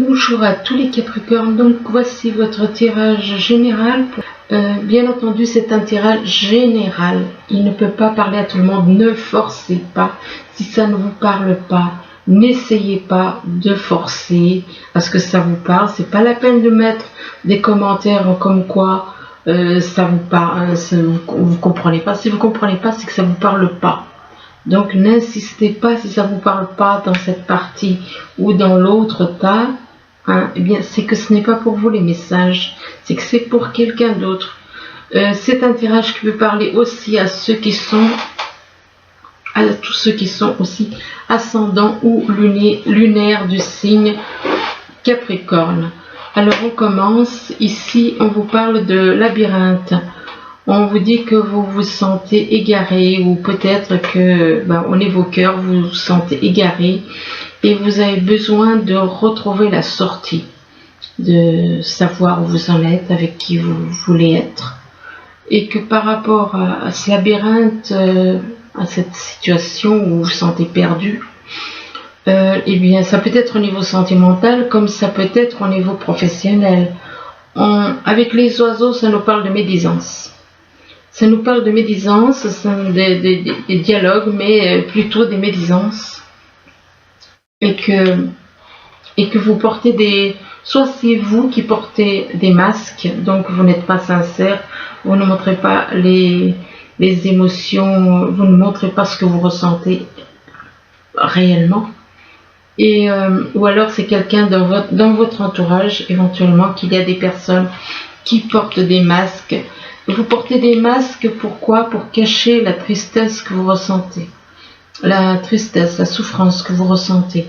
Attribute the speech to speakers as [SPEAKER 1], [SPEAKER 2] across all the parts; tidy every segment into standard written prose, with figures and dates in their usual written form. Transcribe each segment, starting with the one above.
[SPEAKER 1] Bonjour à tous les Capricornes, donc voici votre tirage général. Bien entendu, c'est un tirage général. Il ne peut pas parler à tout le monde. Ne forcez pas. Si ça ne vous parle pas, n'essayez pas de forcer à ce que ça vous parle. C'est pas la peine de mettre des commentaires comme quoi ça vous parle, vous comprenez pas. Si vous comprenez pas, c'est que ça vous parle pas. Donc n'insistez pas si ça ne vous parle pas dans cette partie ou dans l'autre tas. Eh bien, c'est que ce n'est pas pour vous les messages, c'est que c'est pour quelqu'un d'autre. C'est un tirage qui peut parler aussi à ceux qui sont, à tous ceux qui sont aussi ascendants ou lunaires du signe Capricorne. Alors on commence. Ici, on vous parle de labyrinthe. On vous dit que vous vous sentez égaré, ou peut-être que au niveau cœur vous vous sentez égaré et vous avez besoin de retrouver la sortie, de savoir où vous en êtes, avec qui vous voulez être, et que par rapport à ce labyrinthe, à cette situation où vous vous sentez perdu, eh bien ça peut être au niveau sentimental comme ça peut être au niveau professionnel. Avec les oiseaux, ça nous parle de médisance. Ça nous parle de médisance, des dialogues, mais plutôt des médisances. Et que vous portez soit c'est vous qui portez des masques, donc vous n'êtes pas sincère, vous ne montrez pas les émotions, vous ne montrez pas ce que vous ressentez réellement. Ou alors c'est quelqu'un dans votre entourage, éventuellement, qu'il y a des personnes qui portent des masques. Vous portez des masques, pourquoi? Pour cacher la tristesse que vous ressentez. La tristesse, la souffrance que vous ressentez.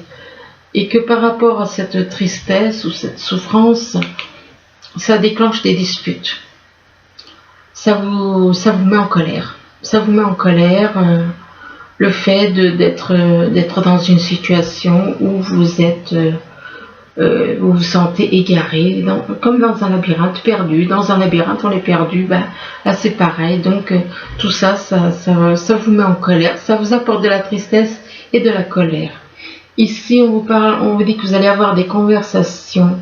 [SPEAKER 1] Et que par rapport à cette tristesse ou cette souffrance, ça déclenche des disputes. Ça vous met en colère. Ça vous met en colère le fait d'être dans une situation où vous êtes... vous vous sentez égaré, comme dans un labyrinthe, perdu. Dans un labyrinthe, on est perdu, là c'est pareil. Donc tout ça, ça vous met en colère, ça vous apporte de la tristesse et de la colère. Ici, on vous dit que vous allez avoir des conversations,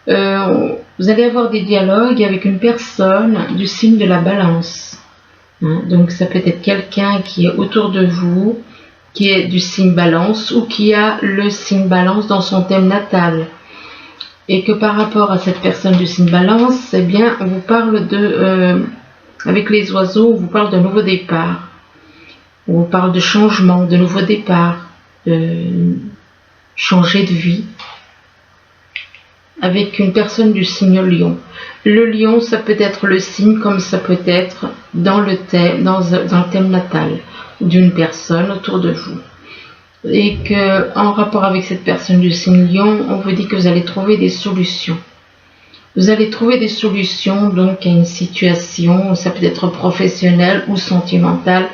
[SPEAKER 1] vous allez avoir des dialogues avec une personne du signe de la Balance. Donc ça peut être quelqu'un qui est autour de vous, qui est du signe Balance ou qui a le signe Balance dans son thème natal. Et que par rapport à cette personne du signe Balance, eh bien, on vous parle avec les oiseaux, on vous parle de nouveau départ. On vous parle de changement, de nouveau départ, de changer de vie. Avec une personne du signe Lion. Le Lion, ça peut être le signe comme ça peut être dans le thème natal d'une personne autour de vous. Et que en rapport avec cette personne du signe Lion, on vous dit que vous allez trouver des solutions. Vous allez trouver des solutions donc à une situation, ça peut être professionnelle ou sentimentale,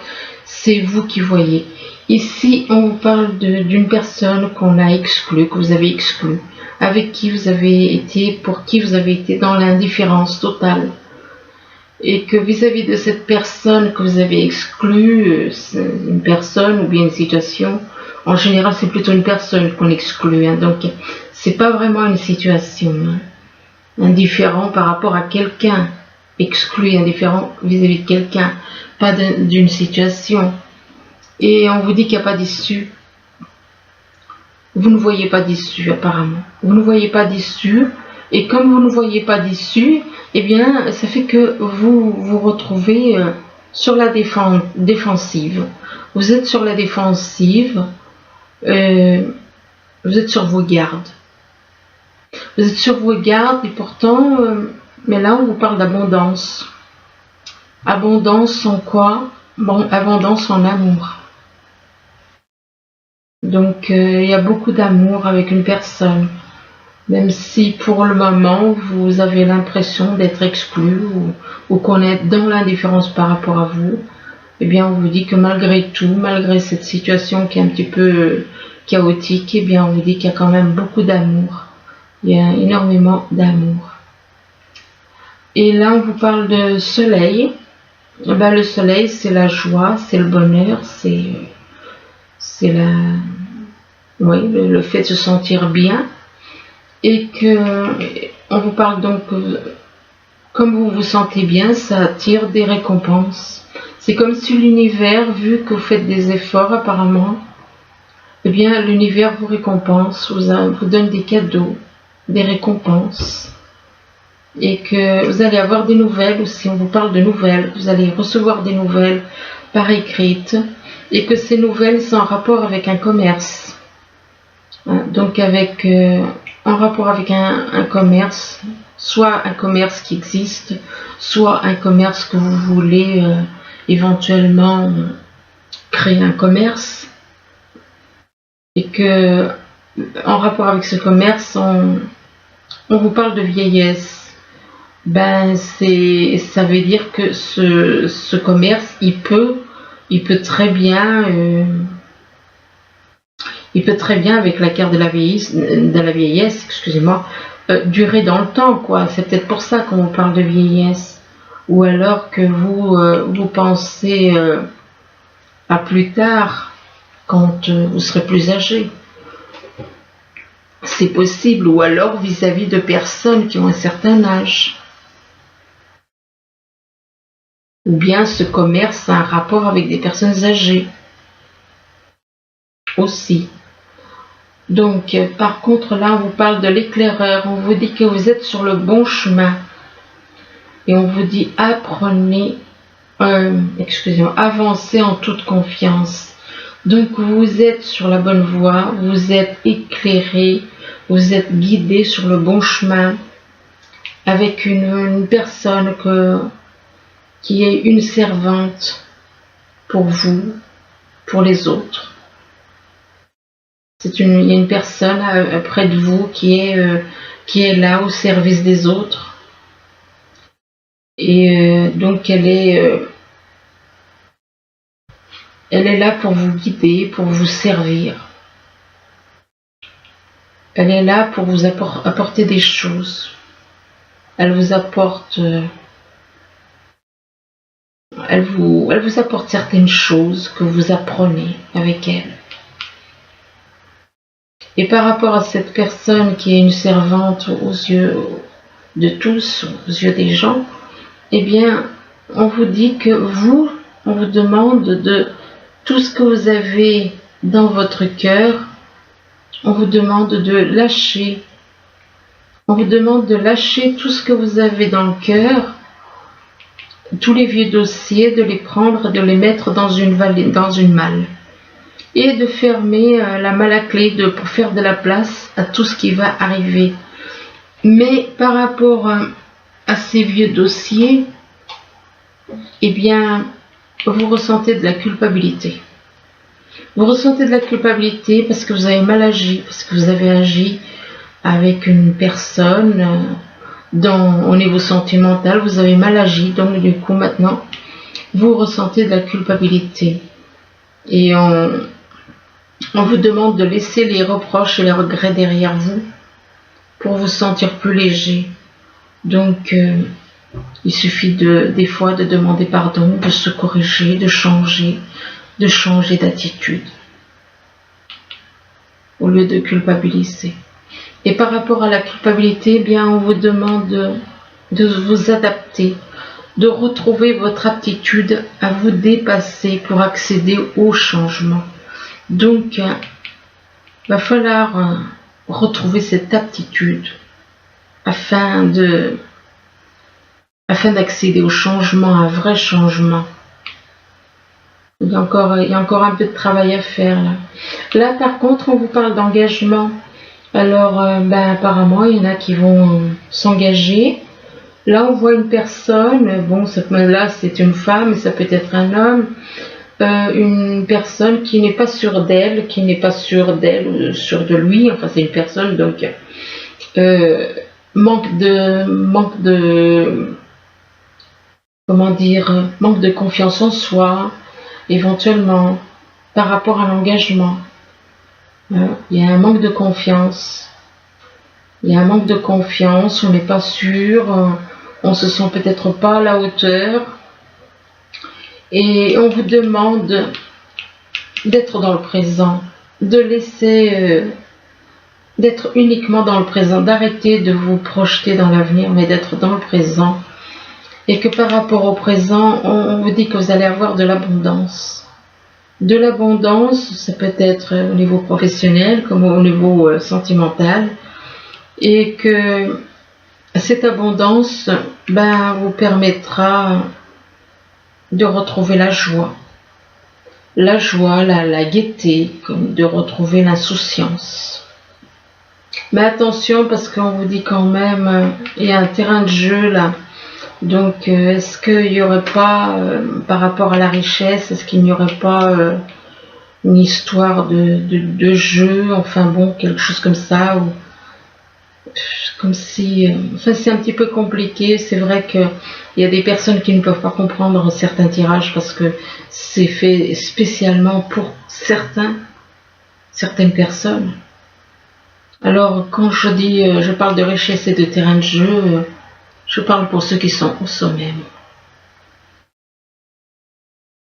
[SPEAKER 1] c'est vous qui voyez. Ici, on vous parle d'une personne qu'on a exclue, que vous avez exclue, avec qui vous avez été, pour qui vous avez été dans l'indifférence totale. Et que vis-à-vis de cette personne que vous avez exclue, une personne ou bien une situation, en général c'est plutôt une personne qu'on exclut, donc c'est pas vraiment une situation, indifférent par rapport à quelqu'un, exclu, indifférent vis-à-vis de quelqu'un, pas d'une situation. Et on vous dit qu'il n'y a pas d'issue. Vous ne voyez pas d'issue apparemment. Vous ne voyez pas d'issue. Et comme vous ne voyez pas d'issue, eh bien, ça fait que vous vous retrouvez sur la défensive. Vous êtes sur la défensive. Vous êtes sur vos gardes. Vous êtes sur vos gardes et pourtant, mais là, on vous parle d'abondance. Abondance en quoi? Abondance en amour. Donc, il y a beaucoup d'amour avec une personne. Même si pour le moment, vous avez l'impression d'être exclu ou qu'on est dans l'indifférence par rapport à vous, eh bien, on vous dit que malgré tout, malgré cette situation qui est un petit peu chaotique, eh bien, on vous dit qu'il y a quand même beaucoup d'amour. Il y a énormément d'amour. Et là, on vous parle de soleil. Le soleil, c'est la joie, c'est le bonheur, c'est le fait de se sentir bien. et que on vous parle donc, comme vous vous sentez bien, ça attire des récompenses. C'est comme si l'univers, vu que vous faites des efforts apparemment, eh bien l'univers vous récompense, vous donne des cadeaux, des récompenses. Et que vous allez avoir des nouvelles aussi, on vous parle de nouvelles, vous allez recevoir des nouvelles par écrite, et que ces nouvelles sont en rapport avec un commerce. Donc avec en rapport avec un commerce, soit un commerce qui existe, soit un commerce que vous voulez éventuellement créer un commerce, et que en rapport avec ce commerce, on vous parle de vieillesse. Ben ça veut dire que ce commerce, il peut très bien avec la carte de la vieillesse, excusez-moi, durer dans le temps, quoi. C'est peut-être pour ça qu'on vous parle de vieillesse, ou alors que vous pensez à plus tard, quand vous serez plus âgé. C'est possible, ou alors vis-à-vis de personnes qui ont un certain âge. Ou bien ce commerce a un rapport avec des personnes âgées aussi. Donc, par contre, là, on vous parle de l'éclaireur. On vous dit que vous êtes sur le bon chemin. Et on vous dit apprenez, avancez en toute confiance. Donc, vous êtes sur la bonne voie, vous êtes éclairé, vous êtes guidé sur le bon chemin avec une personne qui est une servante pour vous, pour les autres. Il y a une personne près de vous qui est là au service des autres. Et donc elle est là pour vous guider, pour vous servir. Elle est là pour vous apporter des choses. Elle vous apporte... Elle vous apporte certaines choses que vous apprenez avec elle. Et par rapport à cette personne qui est une servante aux yeux de tous, aux yeux des gens, eh bien, on vous dit que on vous demande de tout ce que vous avez dans votre cœur, on vous demande de lâcher. On vous demande de lâcher tout ce que vous avez dans le cœur, tous les vieux dossiers, de les prendre, de les mettre dans une malle. Et de fermer la malle à clé pour faire de la place à tout ce qui va arriver. Mais par rapport à ces vieux dossiers, eh bien, vous ressentez de la culpabilité. Vous ressentez de la culpabilité parce que vous avez mal agi, parce que vous avez agi avec une personne au niveau sentimental, vous avez mal agi, donc du coup maintenant, vous ressentez de la culpabilité. Et on vous demande de laisser les reproches et les regrets derrière vous pour vous sentir plus léger. Donc, il suffit des fois de demander pardon, de se corriger, de changer d'attitude au lieu de culpabiliser. Et par rapport à la culpabilité, eh bien, on vous demande de vous adapter, de retrouver votre aptitude à vous dépasser pour accéder au changement. Donc, il va falloir retrouver cette aptitude afin d'accéder au changement, à un vrai changement. Il y a encore un peu de travail à faire là. Là, par contre, on vous parle d'engagement. Alors, apparemment, il y en a qui vont s'engager. Là, on voit une personne, bon, là, c'est une femme, mais ça peut être un homme. Une personne qui n'est pas sûre d'elle, ou sûre de lui, enfin c'est une personne donc manque de confiance en soi, éventuellement par rapport à l'engagement. Il y a un manque de confiance. On n'est pas sûr, on se sent peut-être pas à la hauteur. Et on vous demande d'être dans le présent, de laisser d'être uniquement dans le présent, d'arrêter de vous projeter dans l'avenir, mais d'être dans le présent. Et que par rapport au présent, on vous dit que vous allez avoir de l'abondance. De l'abondance, ça peut être au niveau professionnel comme au niveau sentimental. Et que cette abondance vous permettra de retrouver la joie. La joie, la gaieté, comme de retrouver l'insouciance. Mais attention, parce qu'on vous dit quand même, il y a un terrain de jeu là. Donc, est-ce qu'il n'y aurait pas, par rapport à la richesse, est-ce qu'il n'y aurait pas une histoire de jeu, enfin bon, quelque chose comme ça, ou comme si, enfin c'est un petit peu compliqué. C'est vrai qu'il y a des personnes qui ne peuvent pas comprendre certains tirages parce que c'est fait spécialement pour certaines personnes. Alors quand je parle de richesse et de terrain de jeu, je parle pour ceux qui sont au sommet.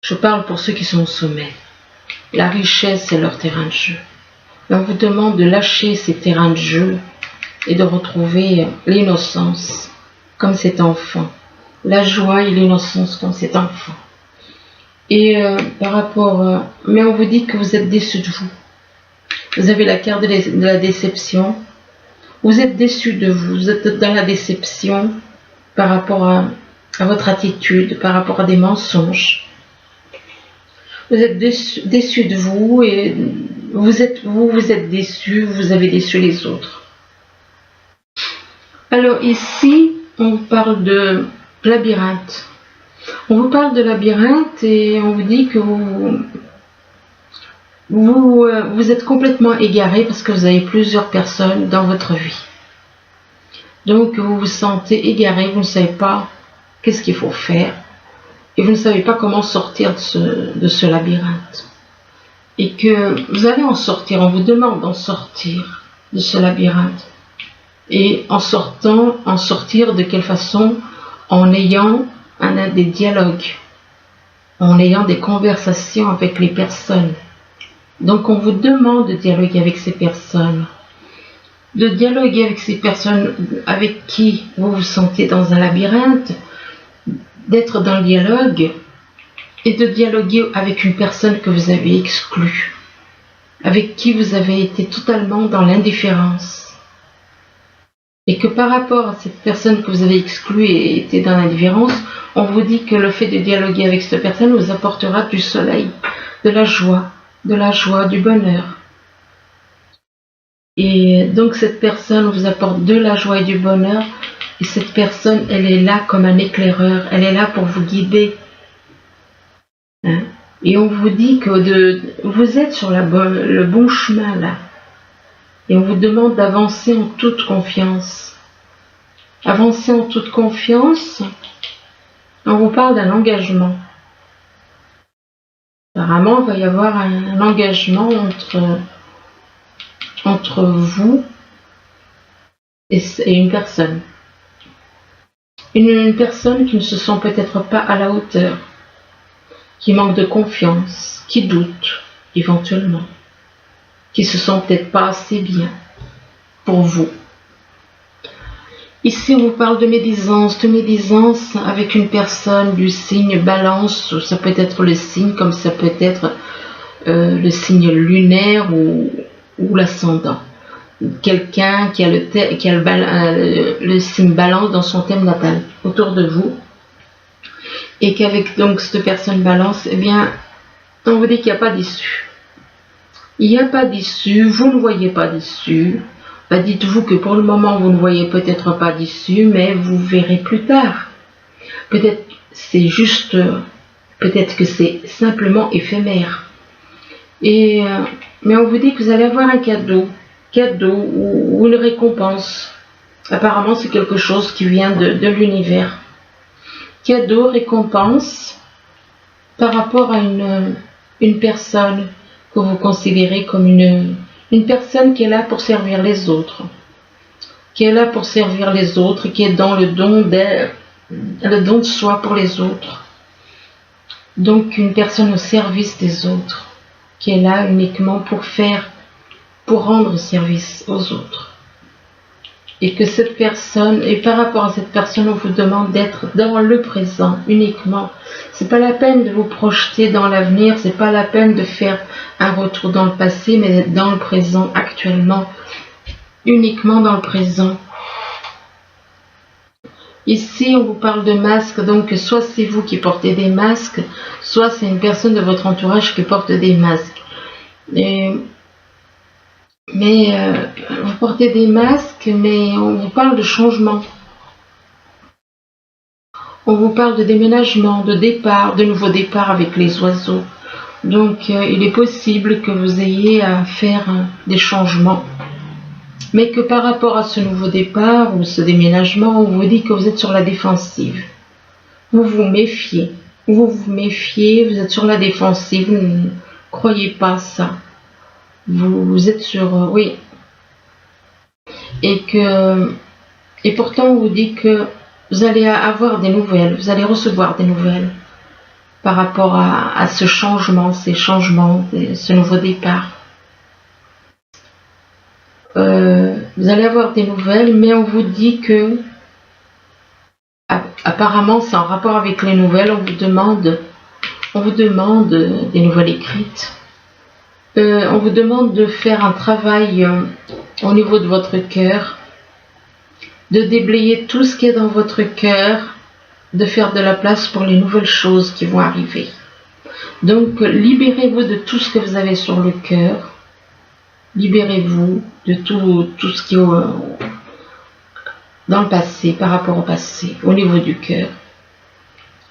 [SPEAKER 1] Je parle pour ceux qui sont au sommet. La richesse, c'est leur terrain de jeu. Et on vous demande de lâcher ces terrains de jeu et de retrouver l'innocence comme cet enfant. La joie et l'innocence comme cet enfant. Et par rapport... mais on vous dit que vous êtes déçu de vous. Vous avez la carte de la déception. Vous êtes déçu de vous. Vous êtes dans la déception par rapport à votre attitude, par rapport à des mensonges. Vous êtes déçu de vous et vous êtes déçu, vous avez déçu les autres. Alors ici, on parle de labyrinthe. On vous parle de labyrinthe et on vous dit que vous êtes complètement égaré parce que vous avez plusieurs personnes dans votre vie. Donc vous vous sentez égaré, vous ne savez pas qu'est-ce qu'il faut faire et vous ne savez pas comment sortir de ce labyrinthe. Et que vous allez en sortir, on vous demande d'en sortir de ce labyrinthe. Et en sortir de quelle façon? En ayant des dialogues, en ayant des conversations avec les personnes. Donc on vous demande de dialoguer avec ces personnes. De dialoguer avec ces personnes avec qui vous vous sentez dans un labyrinthe, d'être dans le dialogue et de dialoguer avec une personne que vous avez exclue, avec qui vous avez été totalement dans l'indifférence. Et que par rapport à cette personne que vous avez exclue et été dans l'indifférence, on vous dit que le fait de dialoguer avec cette personne vous apportera du soleil, de la joie, du bonheur. Et donc cette personne vous apporte de la joie et du bonheur. Et cette personne, elle est là comme un éclaireur. Elle est là pour vous guider. Hein? Et on vous dit que vous êtes sur le bon chemin là. Et on vous demande d'avancer en toute confiance. Avancer en toute confiance, on vous parle d'un engagement. Apparemment, il va y avoir un engagement entre vous et une personne. Une personne qui ne se sent peut-être pas à la hauteur, qui manque de confiance, qui doute éventuellement, qui se sent peut-être pas assez bien pour vous. Ici, on vous parle de médisance avec une personne du signe Balance. Ça peut être le signe, comme ça peut être le signe lunaire ou l'ascendant. Quelqu'un qui a le signe Balance dans son thème natal autour de vous. Et qu'avec donc cette personne Balance, eh bien, on vous dit qu'il n'y a pas d'issue. Il n'y a pas d'issue, vous ne voyez pas d'issue. Dites-vous que pour le moment, vous ne voyez peut-être pas d'issue, mais vous verrez plus tard. Peut-être que c'est simplement éphémère. Mais on vous dit que vous allez avoir un cadeau ou une récompense. Apparemment, c'est quelque chose qui vient de l'univers. Cadeau, récompense, par rapport à une personne que vous considérez comme une personne qui est là pour servir les autres, qui est dans le don de soi pour les autres. Donc une personne au service des autres, qui est là uniquement pour pour rendre service aux autres. Et que cette personne, et par rapport à cette personne, on vous demande d'être dans le présent uniquement. C'est pas la peine de vous projeter dans l'avenir, c'est pas la peine de faire un retour dans le passé, mais d'être dans le présent actuellement, uniquement dans le présent. Ici, on vous parle de masques, donc soit c'est vous qui portez des masques, soit c'est une personne de votre entourage qui porte des masques. Vous portez des masques, mais on vous parle de changement. On vous parle de déménagement, de départ, de nouveau départ avec les oiseaux. Donc, il est possible que vous ayez à faire des changements. Mais que par rapport à ce nouveau départ ou ce déménagement, on vous dit que vous êtes sur la défensive. Vous vous méfiez. Vous êtes sur la défensive. Vous ne croyez pas ça. Vous êtes sur... oui. Et pourtant, on vous dit que vous allez avoir des nouvelles. Vous allez recevoir des nouvelles par rapport à ce changement, ces changements, ce nouveau départ. Vous allez avoir des nouvelles, mais on vous dit que apparemment c'est en rapport avec les nouvelles. On vous demande des nouvelles écrites. On vous demande de faire un travail au niveau de votre cœur, de déblayer tout ce qui est dans votre cœur, de faire de la place pour les nouvelles choses qui vont arriver. Donc libérez-vous de tout ce que vous avez sur le cœur. Libérez-vous de tout ce qui est dans le passé, par rapport au passé, au niveau du cœur.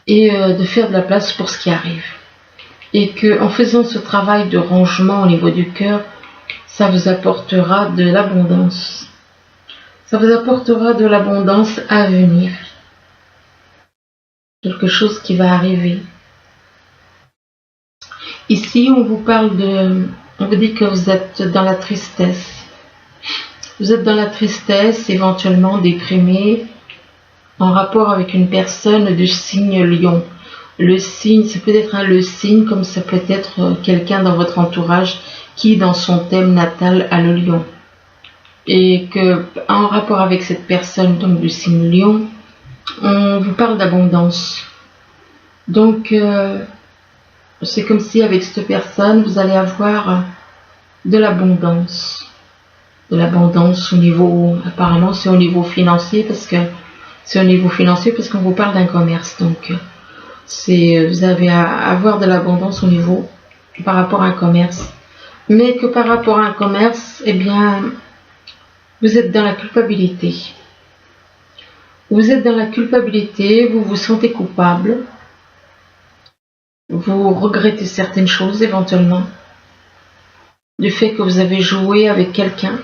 [SPEAKER 1] Et de faire de la place pour ce qui arrive. Et qu'en faisant ce travail de rangement au niveau du cœur, ça vous apportera de l'abondance. Ça vous apportera de l'abondance à venir. Quelque chose qui va arriver. Ici, on vous parle on vous dit que vous êtes dans la tristesse. Vous êtes dans la tristesse, éventuellement déprimé, en rapport avec une personne du signe Lion. Le signe, ça peut être le signe, comme ça peut être quelqu'un dans votre entourage qui, dans son thème natal, a le Lion. Et que, en rapport avec cette personne, donc du signe Lion, on vous parle d'abondance. Donc, c'est comme si avec cette personne, vous allez avoir de l'abondance. De l'abondance au niveau, apparemment c'est au niveau financier, parce que c'est au niveau financier parce qu'on vous parle d'un commerce. Donc, vous avez à avoir de l'abondance au niveau par rapport à un commerce. Mais que par rapport à un commerce, eh bien, vous êtes dans la culpabilité. Vous êtes dans la culpabilité, vous vous sentez coupable. Vous regrettez certaines choses éventuellement. Du fait que vous avez joué avec quelqu'un.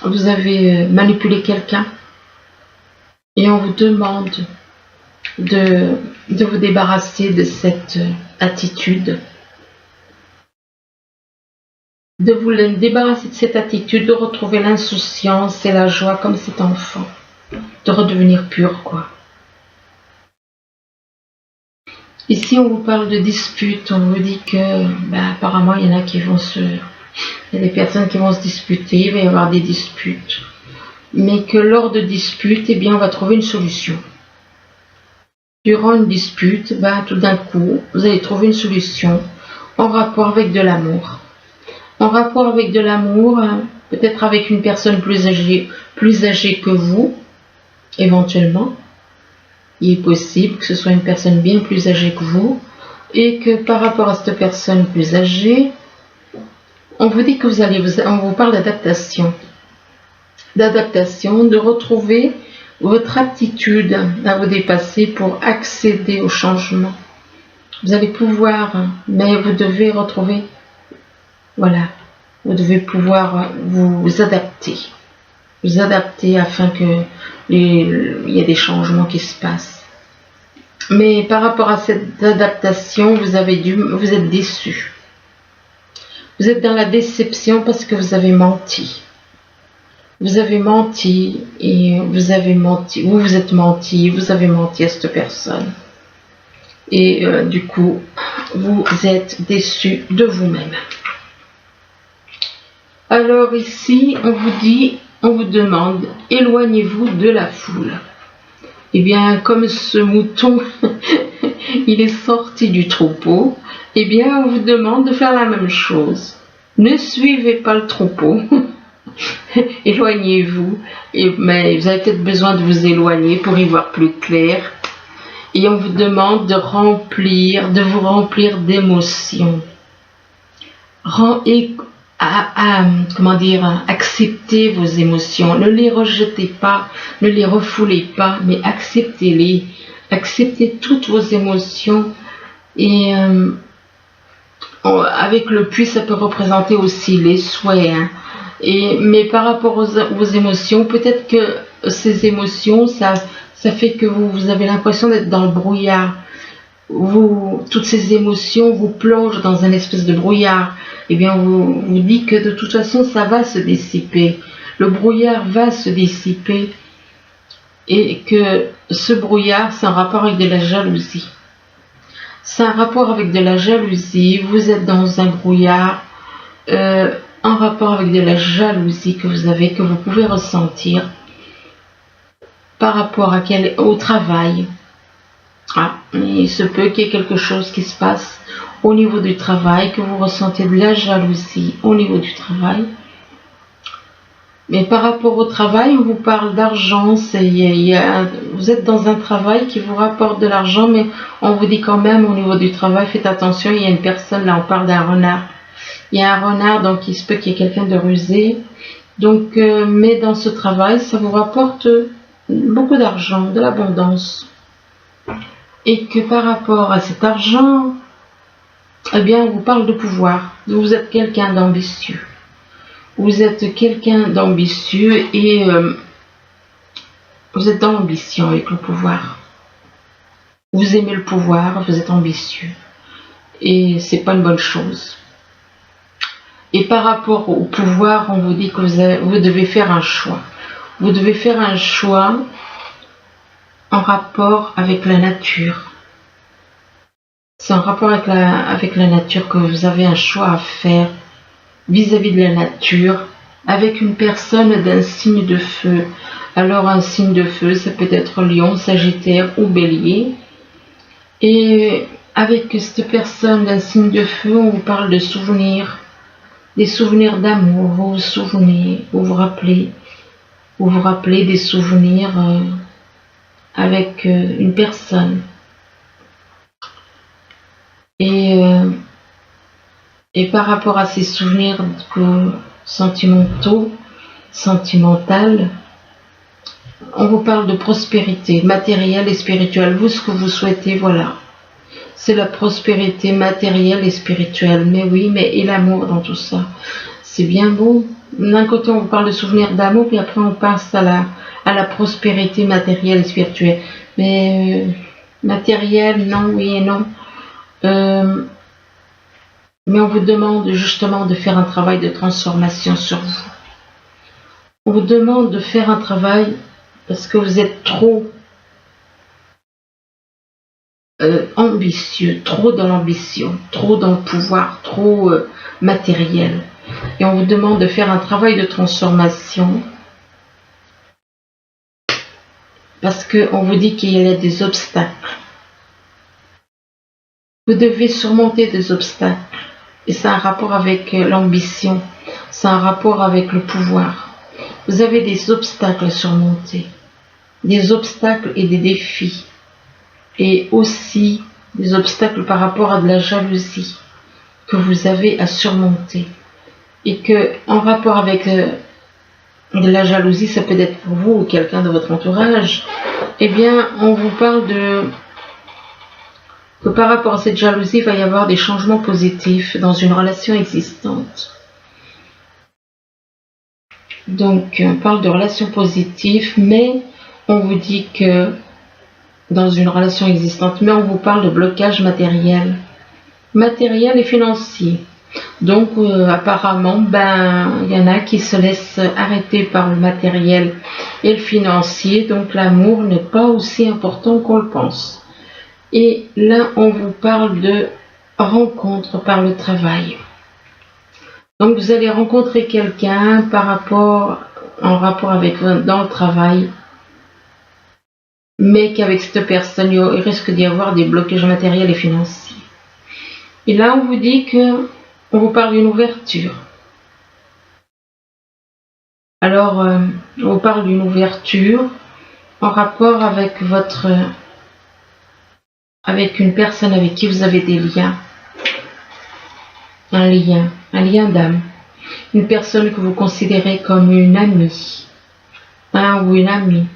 [SPEAKER 1] Vous avez manipulé quelqu'un. Et on vous demande de vous débarrasser de cette attitude. De vous débarrasser de cette attitude, de retrouver l'insouciance et la joie comme cet enfant. De redevenir pur, quoi. Ici, on vous parle de disputes. On vous dit que, apparemment, il y en a qui vont il y a des personnes qui vont se disputer, il va y avoir des disputes. Mais que lors de disputes, eh bien, on va trouver une solution. Durant une dispute, tout d'un coup, vous allez trouver une solution en rapport avec de l'amour. En rapport avec de l'amour, peut-être avec une personne plus âgée que vous, éventuellement. Il est possible que ce soit une personne bien plus âgée que vous et que par rapport à cette personne plus âgée, on vous dit que on vous parle d'adaptation. D'adaptation, de retrouver votre aptitude à vous dépasser pour accéder au changement. Vous allez pouvoir, mais vous devez retrouver, voilà, vous devez pouvoir vous adapter. Vous adapter afin que il y ait des changements qui se passent. Mais par rapport à cette adaptation, vous êtes déçu. Vous êtes dans la déception parce que vous avez menti. Vous avez menti et vous avez menti. Vous avez menti à cette personne. Et du coup, vous êtes déçu de vous-même. Alors ici, on vous dit, on vous demande, éloignez-vous de la foule. Eh bien, comme ce mouton, il est sorti du troupeau, eh bien, on vous demande de faire la même chose. Ne suivez pas le troupeau. Éloignez-vous. Mais vous avez peut-être besoin de vous éloigner pour y voir plus clair. Et on vous demande de vous remplir d'émotions. Comment dire, acceptez vos émotions. Ne les rejetez pas, ne les refoulez pas, mais acceptez-les. Acceptez toutes vos émotions. Et avec le puits, ça peut représenter aussi les souhaits. Hein. Mais par rapport vos émotions, peut-être que ces émotions, ça fait que vous avez l'impression d'être dans le brouillard. Toutes ces émotions vous plongent dans un espèce de brouillard. Eh bien, vous dit que de toute façon, ça va se dissiper. Le brouillard va se dissiper. Et que ce brouillard, c'est un rapport avec de la jalousie. C'est un rapport avec de la jalousie. Vous êtes dans un brouillard. En rapport avec de la jalousie que vous avez, que vous pouvez ressentir par rapport au travail. Il se peut qu'il y ait quelque chose qui se passe au niveau du travail, que vous ressentez de la jalousie au niveau du travail. Mais par rapport au travail, on vous parle d'argent, vous êtes dans un travail qui vous rapporte de l'argent, mais on vous dit quand même au niveau du travail, faites attention, il y a une personne, là on parle d'un renard. Il y a un renard, donc il se peut qu'il y ait quelqu'un de rusé. Donc, mais dans ce travail, ça vous rapporte beaucoup d'argent, de l'abondance. Et que par rapport à cet argent, eh bien, on vous parle de pouvoir. Vous êtes quelqu'un d'ambitieux. Vous êtes quelqu'un d'ambitieux et vous êtes dans l'ambition avec le pouvoir. Vous aimez le pouvoir, vous êtes ambitieux. Et c'est pas une bonne chose. Et par rapport au pouvoir, on vous dit que vous devez faire un choix. Vous devez faire un choix en rapport avec la nature. C'est en rapport avec la nature que vous avez un choix à faire vis-à-vis de la nature avec une personne d'un signe de feu. Alors un signe de feu, ça peut être Lion, Sagittaire ou Bélier. Et avec cette personne d'un signe de feu, on vous parle de souvenirs. Des souvenirs d'amour, vous vous souvenez, vous vous rappelez des souvenirs avec une personne. Et par rapport à ces souvenirs sentimentaux, on vous parle de prospérité matérielle et spirituelle. Vous, ce que vous souhaitez, voilà. C'est la prospérité matérielle et spirituelle. Mais oui, mais et l'amour dans tout ça. C'est bien beau. D'un côté, on vous parle de souvenirs d'amour, puis après, on passe à la prospérité matérielle et spirituelle. Mais matérielle, non, oui et non. Mais on vous demande justement de faire un travail de transformation sur vous. On vous demande de faire un travail parce que vous êtes trop ambitieux, trop dans l'ambition, trop dans le pouvoir, trop matériel. Et on vous demande de faire un travail de transformation parce qu'on vous dit qu'il y a des obstacles. Vous devez surmonter des obstacles. Et c'est un rapport avec l'ambition, c'est un rapport avec le pouvoir. Vous avez des obstacles à surmonter, des obstacles et des défis. Et aussi des obstacles par rapport à de la jalousie que vous avez à surmonter. Et que en rapport avec de la jalousie, ça peut être pour vous ou quelqu'un de votre entourage, eh bien on vous parle que par rapport à cette jalousie, il va y avoir des changements positifs dans une relation existante. Donc on parle de relations positives, mais on vous dit que dans une relation existante, mais on vous parle de blocage matériel et financier. Donc apparemment, il y en a qui se laissent arrêter par le matériel et le financier, donc l'amour n'est pas aussi important qu'on le pense. Et là, on vous parle rencontre par le travail. Donc vous allez rencontrer quelqu'un en rapport avec dans le travail, mais qu'avec cette personne, il risque d'y avoir des blocages matériels et financiers. Et là, on vous dit que on vous parle d'une ouverture. Alors, on vous parle d'une ouverture en rapport avec avec une personne avec qui vous avez des liens. Un lien d'âme. Une personne que vous considérez comme une amie, un ou une amie.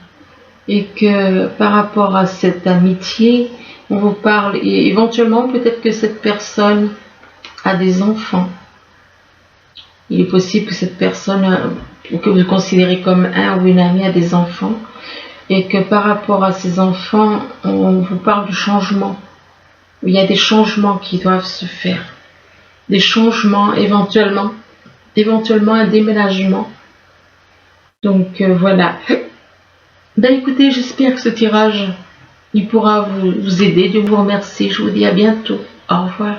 [SPEAKER 1] Et que par rapport à cette amitié, on vous parle, et éventuellement peut-être que cette personne a des enfants. Il est possible que cette personne, que vous considérez comme un ou une amie, a des enfants. Et que par rapport à ces enfants, on vous parle de changement. Il y a des changements qui doivent se faire. Des changements, éventuellement un déménagement. Donc voilà. Ben écoutez, j'espère que ce tirage, il pourra vous aider. Je vous remercie. Je vous dis à bientôt. Au revoir.